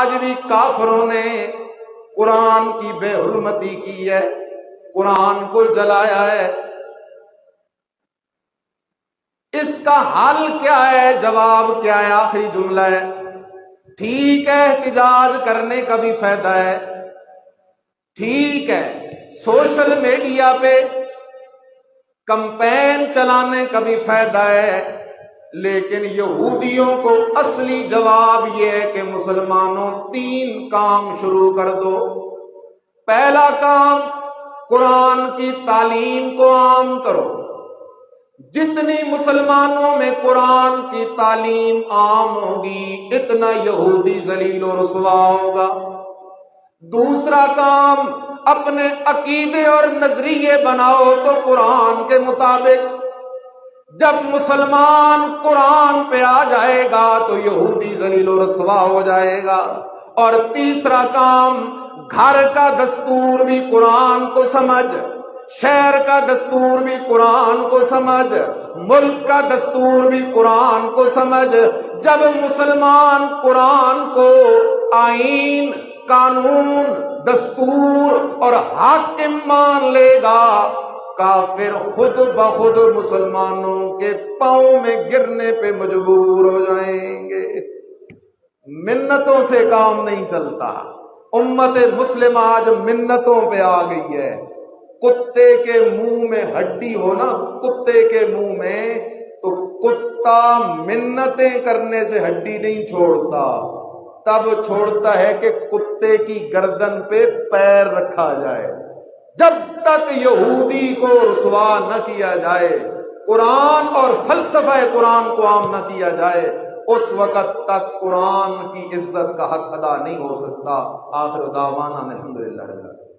آج بھی کافروں نے قرآن کی بے حرمتی کی ہے، قرآن کو جلایا ہے۔ اس کا حل کیا ہے؟ جواب کیا ہے؟ آخری جملہ ہے، ٹھیک ہے احتجاج کرنے کا بھی فائدہ ہے، ٹھیک ہے سوشل میڈیا پہ کمپین چلانے کا بھی فائدہ ہے، لیکن یہودیوں کو اصلی جواب یہ ہے کہ مسلمانوں 3 کام شروع کر دو۔ پہلا کام، قرآن کی تعلیم کو عام کرو۔ جتنی مسلمانوں میں قرآن کی تعلیم عام ہوگی اتنا یہودی ذلیل و رسوا ہوگا۔ دوسرا کام، اپنے عقیدے اور نظریے بناؤ تو قرآن کے مطابق۔ جب مسلمان قرآن پہ آ جائے گا تو یہودی ذلیل و رسوا ہو جائے گا۔ اور تیسرا کام، گھر کا دستور بھی قرآن کو سمجھ، شہر کا دستور بھی قرآن کو سمجھ، ملک کا دستور بھی قرآن کو سمجھ۔ جب مسلمان قرآن کو آئین، قانون، دستور اور حاکم مان لے گا، کافر خود بخود مسلمانوں کے پاؤں میں گرنے پہ مجبور ہو جائیں گے۔ منتوں سے کام نہیں چلتا۔ امت مسلمہ آج منتوں پہ آ گئی ہے۔ کتے کے منہ میں ہڈی ہو نا، کتے کے منہ میں، تو کتا منتیں کرنے سے ہڈی نہیں چھوڑتا، تب چھوڑتا ہے کہ کتے کی گردن پہ پیر رکھا جائے۔ جب تک یہودی کو رسوا نہ کیا جائے، قرآن اور فلسفہ قرآن کو عام نہ کیا جائے، اس وقت تک قرآن کی عزت کا حق ادا نہیں ہو سکتا۔ آخر دعوانا الحمدللہ رب العالمین۔